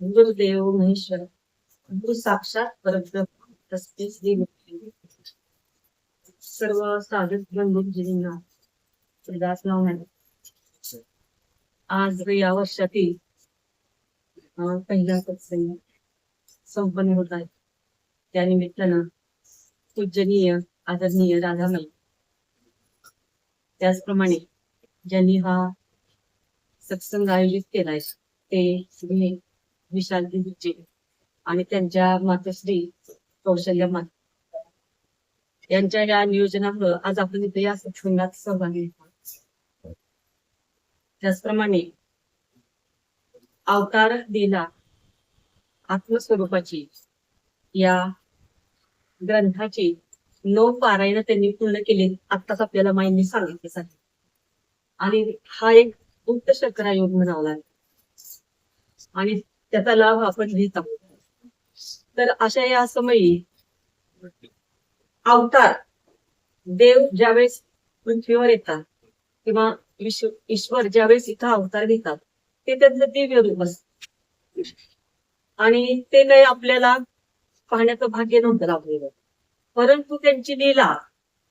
गुरुदेव महेश्वर गुरु साक्षात परब्रह्म तस्मै श्री गुरुदेव. सर्व साधक बंधूंजींना श्रीदास नाव. आज या वर्षातील पहिला सत्संग संपन्न होत आहे. त्यानिमित्तानं पूजनीय आदरणीय राधामाई, त्याचप्रमाणे ज्यांनी हा सत्संग आयोजित केलाय ते श्री विशाल दिदीचे आणि त्यांच्या मातोश्री कौशल्या माता यांच्या या नियोजनामुळे आज आपण इथे या सत्संगात सहभागी होतो. त्याचप्रमाणे अवतार लीला आत्मस्वरूपाची या ग्रंथाची 9 पारायण त्यांनी पूर्ण केले. आत्ताच आपल्याला माईंनी सांगितले आहे. आणि हा एक गुप्त शंकरा योग म्हणावला आणि त्याचा लाभ आपण घेत आहोत. तर अशा या समयी अवतार देव ज्यावेळेस पृथ्वीवर येतात किंवा ईश्वर ज्यावेळेस इथं अवतार घेतात ते त्यांचं दिव्य रूप असत आणि ते काही आपल्याला पाहण्याचं भाग्य नव्हतं लाभलेलं. परंतु त्यांची लीला,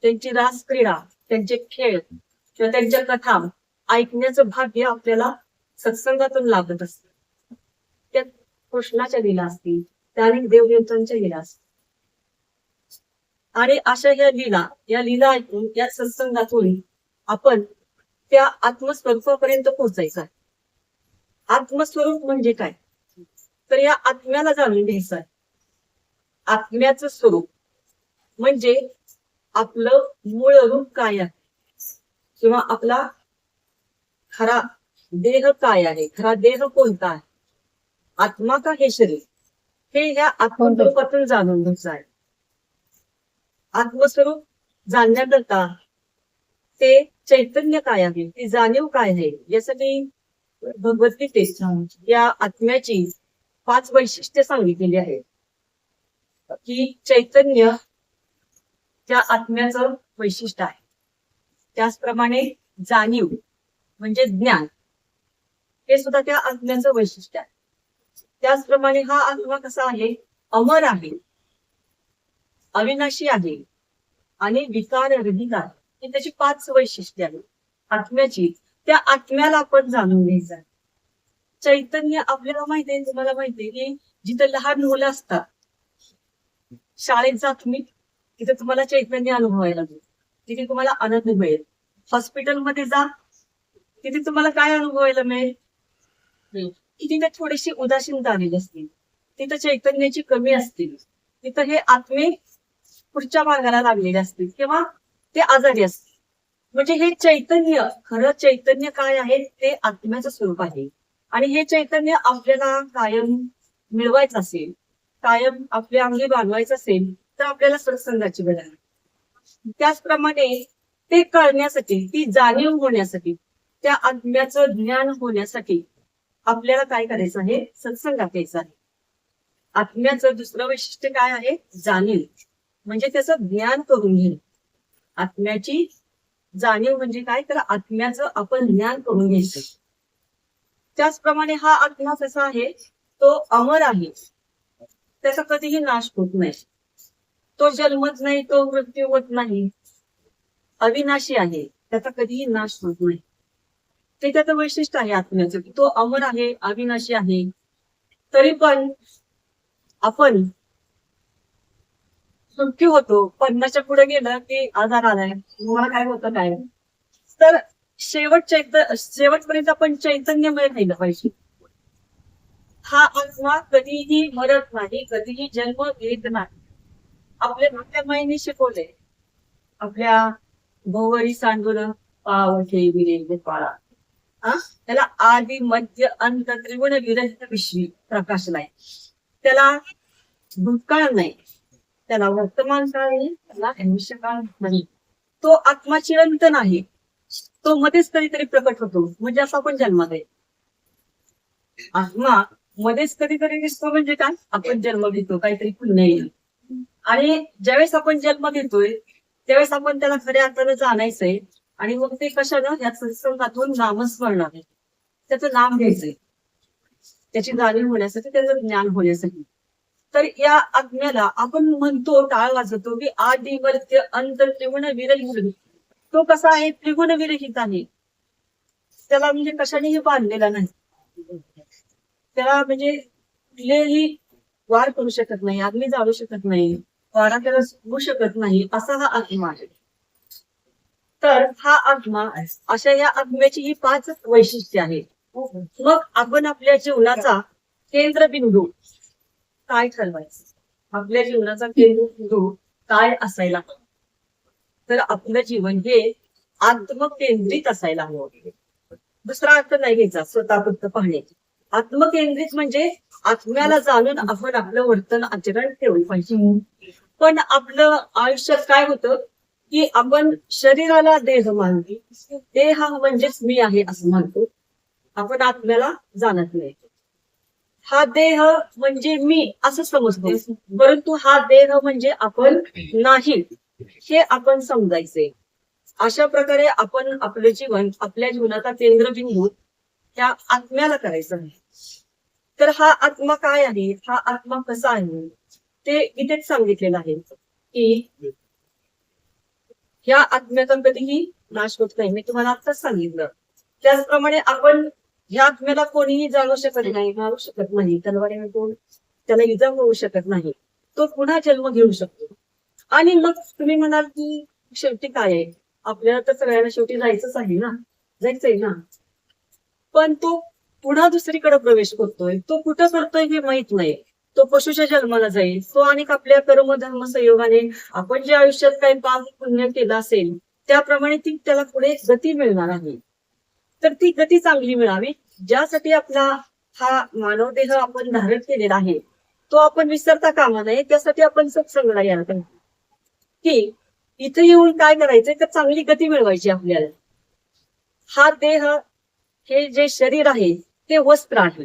त्यांची रासक्रीडा, त्यांचे खेळ किंवा त्यांच्या कथा ऐकण्याचं भाग्य आपल्याला सत्संगातून लाभत असत. त्यात कृष्णाच्या लीला असतील, त्या अनेक देवदेवतांच्या लीला असतील आणि अशा या लीला ऐकून या सत्संगातून आपण त्या आत्मस्वरूपापर्यंत पोहोचायचं आहे. आत्मस्वरूप म्हणजे काय, तर या आत्म्याला जाणून घ्यायचं आहे. आत्म्याचं स्वरूप म्हणजे आपलं मूळ रूप काय आहे किंवा आपला खरा देह काय आहे, खरा देह कोणता आहे, आत्मा का हे शरीर, हे ह्या आत्मस्वरूपातून जाणून घ्यायचं आहे. आत्मस्वरूप जाणण्याकरता ते चैतन्य काय आहे, ती जाणीव काय आहे, यासाठी भगवद्गीतेत या आत्म्याची 5 वैशिष्ट्ये सांगितलेली आहेत. की चैतन्य त्या आत्म्याचं वैशिष्ट्य आहे. त्याचप्रमाणे जाणीव म्हणजे ज्ञान, हे सुद्धा त्या आत्म्याचं वैशिष्ट्य आहे. त्याचप्रमाणे हा आत्मा कसा आहे, अमर आहे, अविनाशी आहे आणि विकार रहित आहे. ही त्याची 5 वैशिष्ट्ये आहेत आत्म्याची. त्या आत्म्याला आपण जाणून घ्यायचं आहे. चैतन्य आपल्याला माहिती आहे, तुम्हाला माहिती आहे की जिथं लहान मुलं असतात, शाळेत जा तुम्ही, तिथे तुम्हाला चैतन्य अनुभवायला मिळेल, तिथे तुम्हाला आनंद मिळेल. हॉस्पिटलमध्ये जा, तिथे तुम्हाला काय अनुभवायला मिळेल, की तिथे थोडीशी उदासीनता आलेली असते, तिथं चैतन्याची कमी असते, तिथं हे आत्मे पुढच्या मार्गाला लागलेले असतील किंवा ते आजारी असतील. म्हणजे हे चैतन्य, खरं चैतन्य काय आहे, ते आत्म्याचं स्वरूप आहे. आणि हे चैतन्य आपल्याला कायम मिळवायचं असेल, कायम आपल्या अंगी बांधवायचं असेल, तर आपल्याला सत्संगाची गरज आहे. त्याचप्रमाणे ते कळण्यासाठी, ती जाणीव होण्यासाठी, त्या आत्म्याचं ज्ञान होण्यासाठी आपल्याला काय करायचं आहे, सत्संगात यायचं आहे. आत्म्याचं दुसरं वैशिष्ट्य काय आहे, जाणीव म्हणजे त्याचं ज्ञान करून घेणे. आत्म्याची जाणीव म्हणजे काय, तर आत्म्याचं आपण ज्ञान करून घ्यायचं. त्याचप्रमाणे हा आत्मा कसा आहे, तो अमर आहे, त्याचा कधीही नाश होत नाही, तो जन्मत नाही, तो मृत्यू होत नाही, अविनाशी आहे, त्याचा कधीही नाश होत नाही. ते त्याचं वैशिष्ट्य आहे आत्म्याचं, की तो अमर आहे, अविनाशी आहे. तरी पण आपण मृत्यू होतो, 50च्या पुढे गेलं की आजार आलाय, तुम्हाला काय होतं काय, तर शेवटपर्यंत आपण चैतन्यमय राहिलं पाहिजे. हा आत्मा कधीही मरत नाही, कधीही जन्म घेत नाही. आपल्या मातेमाईंनी शिकवले, आपल्या भोवरी सांडून पाव ठेविले गोपाळा, त्याला आदि मध्य अंत त्रिगुण विरहित विश्वी प्रकाशलाय. त्याला भूतकाळ नाही, त्याला वर्तमान काळ नाही, त्याला भविष्यकाळ नाही. तो आत्मा चिरंतन नाही, तो मध्येच कधीतरी प्रकट होतो. म्हणजे असं आपण जन्मात आहे, आत्मा मध्येच कधीतरी दिसतो. म्हणजे काय, आपण जन्म घेतो, काहीतरी पुण्य येईल. आणि ज्यावेळेस आपण जन्म घेतोय त्यावेळेस आपण त्याला खऱ्या अर्थानं जाणायचंय. आणि मग ते कशानं, या सत्संगातून नामस्मरणाने त्याचं नाम घ्यायचंय. त्याची जाणीव होण्यासाठी, त्याचं ज्ञान होण्यासाठी. तर या आत्म्याला आपण म्हणतो, टाळ वाजवतो की आदि मध्य अंत त्रिगुण विरहित. तो कसा आहे? त्रिगुण विरहित आहे. त्याला म्हणजे कशानेही बांधलेला नाही. त्याला म्हणजे कुठलेही वार करू शकत नाही, अग्नी जाळू शकत नाही, वारा त्याला सुकवू शकत नाही, असा हा आत्मा आहे. तर हा आत्मा, अशा या आत्म्याची ही 5 वैशिष्ट्ये आहेत. मग आपण आपल्या जीवनाचा केंद्रबिंदू काय ठरवायचं? आपल्या जीवनाचा केंद्रबिंदू काय असायला हवा? तर आपलं जीवन हे आत्मकेंद्रित असायला हवं. दुसरा अर्थ नाही घ्यायचा स्वतःपुरतं पाहणे. आत्मकेंद्रित म्हणजे आत्म्याला जाणून आपण आपलं वर्तन आचरण ठेवलं पाहिजे. पण आपलं आयुष्यात काय होतं की आपण शरीराला देह मानतो, देह म्हणजेच मी आहे असं मानतो. आपण आत्म्याला जाणत नाही. हा देह म्हणजे मी असं समजतो, परंतु हा देह म्हणजे आपण नाही, हे आपण समजायचे. अशा प्रकारे आपण आपलं जीवन, आपल्या जीवनाचा केंद्रबिंदू त्या आत्म्याला करायचं आहे. तर हा आत्मा काय आहे, हा आत्मा कसा आहे, ते इथेच सांगितलेलं आहे की या आत्म्याचा कधीही नाश होत नाही. मी तुम्हाला आत्ताच सांगितलं. त्याचप्रमाणे आपण या आत्म्याला कोणीही जाणू शकत नाही, मारू शकत नाही, तलवारीने कोण त्याला इजा होऊ शकत नाही. तो पुन्हा जन्म घेऊ शकतो. आणि मग तुम्ही म्हणाल की शेवटी काय आहे, आपल्याला तर सगळ्यांना शेवटी जायचंच आहे ना, जायचंय ना. पण तो पुन्हा दुसरीकडे प्रवेश करतोय, तो कुठं करतोय हे माहित नाही. तो पशुच्या जन्माला जाईल, तो आणि आपल्या कर्मधर्म संयोगाने आपण जे आयुष्यात काही पाप पुण्य केलं असेल त्याप्रमाणे ती त्याला पुढे गती मिळणार आहे. तर ती गती चांगली मिळावी, ज्यासाठी आपला हा मानव देह आपण धारण केलेला आहे, तो आपण विसरता कामा नये. त्यासाठी आपण सत्संगला यायला पाहिजे की इथे येऊन काय करायचंय, तर चांगली गती मिळवायची आपल्याला. हा देह, हे जे शरीर आहे ते वस्त्र आहे.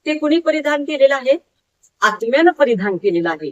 ते कुणी परिधान केलेलं आहे? आत्म्यानं परिधान केलेलं आहे.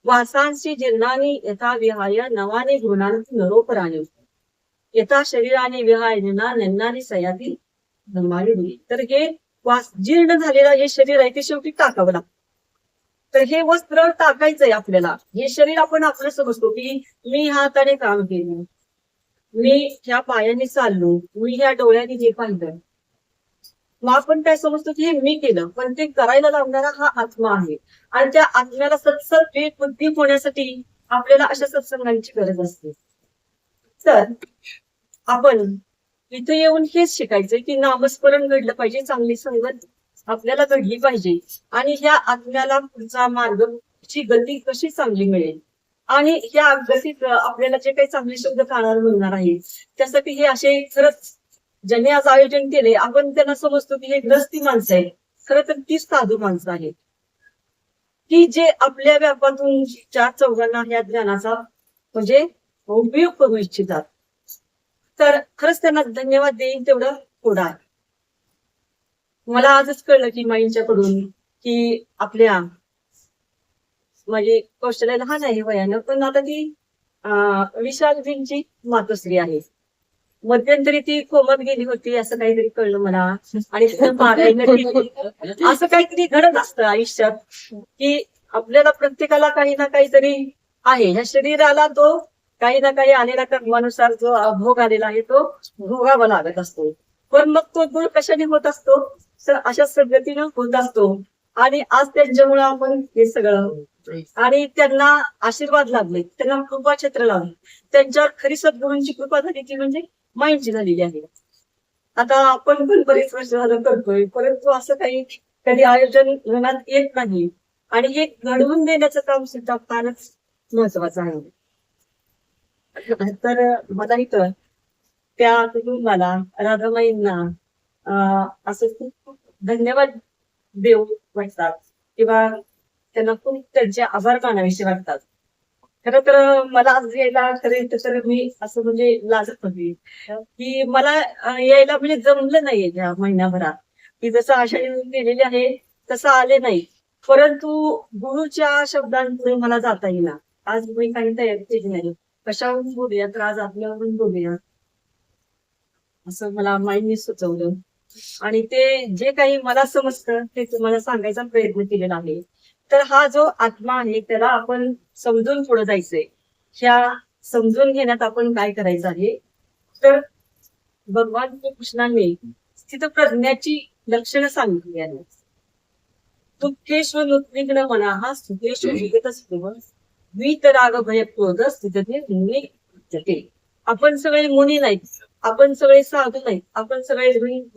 वासांशी जीर्णानी यथा विहाय नवाने घृणांती नरोपराणी यथा शरीराने विहाय नन्नाने सयाती धर्मारी. तर हे वास जीर्ण झालेलं हे शरीर आहे, ते शेवटी टाकावं लागतं. तर हे वस्त्र टाकायचंय आपल्याला. हे शरीर आपण आपलं समजतो की मी हाताने काम केलं, मी ह्या पायाने चाललो, मी ह्या डोळ्याने हे पाहिलं. मग आपण काय समजतो की हे मी केलं, पण ते करायला लावणारा हा आत्मा आहे. आणि त्या आत्म्याला सत्सत बुद्धी होण्यासाठी आपल्याला अशा सत्संगांची गरज असते. तर आपण इथे येऊन हेच शिकायचंय की नामस्मरण घडलं पाहिजे, चांगली संगत आपल्याला घडली पाहिजे, आणि ह्या आत्म्याला पुढचा मार्ग ची गती कशी चांगली मिळेल, आणि ह्या गतीत आपल्याला जे काही चांगले शब्द कानावर मिळणार आहे, त्यासाठी हे असे खरंच ज्यांनी आज आयोजन केले, आपण त्यांना समजतो की हे ग्रस्ती माणसं आहेत, खरं तर तीच साधू माणसं आहेत की जे आपल्या व्यापातून 4 चौघांना ह्या ज्ञानाचा म्हणजे उपयोग करू इच्छितात. तर खरंच त्यांना धन्यवाद देईन तेवढं थोडं आहे. मला आजच कळलं की माईंच्याकडून की आपल्या म्हणजे कौशल्य लहान आहे वयानं, पण आता ती विशालजींची मातोश्री आहे. मध्यंतरी ती कोमत गेली होती असं काहीतरी कळलं मला, आणि तिथं मारायला गेली. असं काहीतरी घडत असतं आयुष्यात की आपल्याला प्रत्येकाला काही ना काहीतरी आहे. ह्या शरीराला तो काही ना काही आलेला कर्मानुसार जो भोग आलेला आहे तो भोगावा लागत असतो. पण मग तो गुण कशाने होत असतो, तर अशा पद्धतीनं होत असतो. आणि आज त्यांच्यामुळे आपण हे सगळं, आणि त्यांना आशीर्वाद लाभले, त्यांना कृपा छत्र लावले, त्यांच्यावर खरी सद्गुरूंची कृपा झाली ती म्हणजे माईंची झालेली आहे. आता आपण पण बरेच वर्ष झालं करतोय, परंतु असं काही कधी आयोजन मनात येत नाही, आणि हे घडवून देण्याचं काम सुद्धा फारच महत्वाचं आहे. तर मला इथं त्या कुटुंबाला, राधामाईंना असं खूप खूप धन्यवाद देऊ वाटतात, किंवा त्यांना खूप त्यांचे आभार मानावेसे वाटतात. खरं तर मला आज यायला खरं तर मी असं म्हणजे लाजत होती की मला यायला म्हणजे जमलं नाही या महिन्याभरात, की जसं आषाढी येऊन गेलेली आहे तसं आले नाही. परंतु गुरुच्या शब्दांपुढे मला जाता येईना. आज मी काही तयारी केली नाही, कशावरून बोलूया, तर आज आपल्यावरून बोलूया असं मला माईंनी सुचवलं. आणि ते जे काही मला समजतं ते तुम्हाला सांगायचा प्रयत्न केलेला आहे. तर हा जो आत्मा आहे त्याला आपण समजून पुढे जायचंय. ह्या समजून घेण्यात आपण काय करायचं आहे, तर भगवान कृष्णांनी स्थितप्रज्ञाची लक्षणं सांगितली आहेत. दुःखेषु मनाः सुखेषु विगतस्पृहः वीतराग भय क्रोध स्थितते मुनी उच्यते. आपण सगळे मुनी नाहीत, आपण सगळे साधू नाहीत, आपण सगळे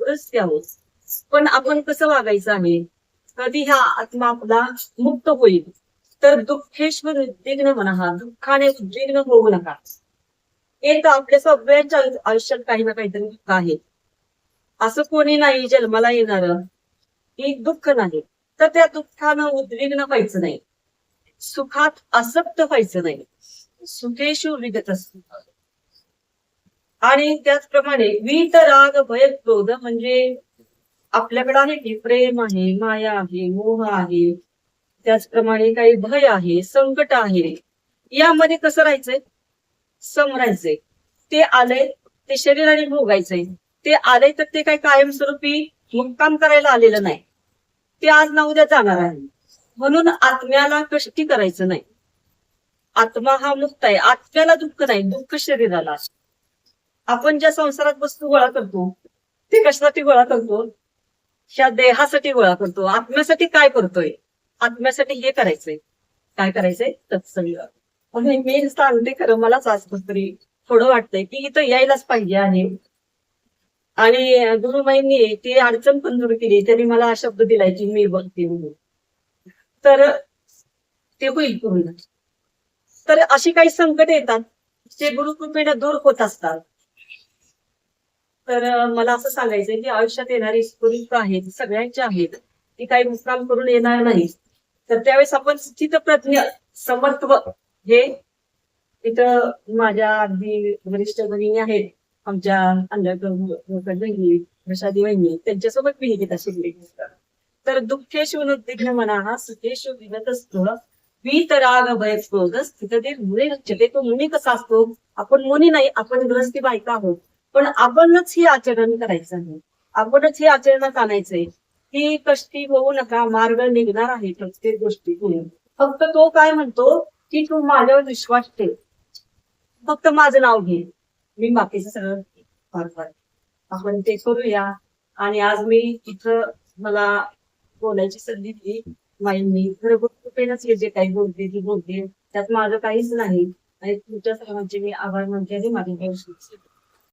ऋषी आहोत. पण आपण कसं वागायचं आहे, कधी हा आत्मा आपला मुक्त होईल, तर दुःखेश्वर उद्विग्न मनाः, दुःखाने उद्विग्न होऊ नका. एक आपल्या सगळ्यांच्या आयुष्यात काही ना काहीतरी दुःख आहे. असं कोणी नाही जन्माला येणार की दुःख नाही. तर त्या दुःखानं उद्विग्न व्हायचं नाही, सुखात आसक्त व्हायचं नाही. सुखेषु विगत आणि त्याचप्रमाणे वीत राग भय क्रोध म्हणजे आपल्याकडे आहे की प्रेम आहे, माया आहे, मोह आहे, त्याचप्रमाणे काही भय आहे, संकट आहे. यामध्ये कसं राहायचंय, सम राहायचंय. ते आलंय ते शरीराने भोगायचंय, ते आलंय तर ते काही कायमस्वरूपी मुक्काम करायला आलेलं नाही, ते आज ना उद्या जाणार आहे. म्हणून आत्म्याला कष्टी करायचं नाही. आत्मा हा मुक्त आहे, आत्म्याला दुःख नाही, दुःख शरीराला. आपण ज्या संसारात वस्तू गोळा करतो ते कशासाठी गोळा करतो, ह्या देहासाठी गोळा करतो. आत्म्यासाठी काय करतोय, आत्म्यासाठी हे करायचंय. काय करायचंय, तत्संग. आणि मी सांगते खरं, मलाच आज तरी थोडं वाटतंय की इथं यायलाच पाहिजे आहे. आणि गुरुमाईंनी ती अडचण पण दूर केली. त्यांनी मला शब्द दिलाय की मी बघते म्हणून, तर ते होईल पूर्ण. तर अशी काही संकट येतात जे गुरुकृपेने दूर होत असतात. तर मला असं सांगायचंय की आयुष्यात येणारी सुख आहेत सगळ्यांच्या आहेत, ती काही मुक्काम करून येणार नाही. तर त्यावेळेस आपण स्थितप्रज्ञ समत्व हे, इथं माझ्या अगदी वरिष्ठ भगिनी आहेत, आमच्या बहिणी प्रसादी वहिनी, त्यांच्यासोबत मी गीता शिकले. तर दुःखेषु उद्विग्न मनाः सुखेषु विगतस्पृहः वीतराग भय क्रोध स्थितते मुनी उच्यते. तो मुनी कसा असतो, आपण मुनी नाही, आपण गृहस्थी बायका आहोत. पण आपणच हे आचरण करायचं आहे, आपणच हे आचरणात आणायचंय की कष्टी होऊ नका, मार्ग निघणार आहे प्रत्येक गोष्टीतून. फक्त तो काय म्हणतो की तू माझ्यावर विश्वास ठेव, फक्त माझं नाव घे, मी बाकीचं सगळं पार पाड. आपण ते करूया. आणि आज मी इथं मला बोलायची संधी दिली माईंनी. खरं कृपेनंच हे जे काही बोलते ती बोलते, त्यात माझं काहीच नाही. आणि तुमच्या सर्वांचे मी आभार मानते आणि माझे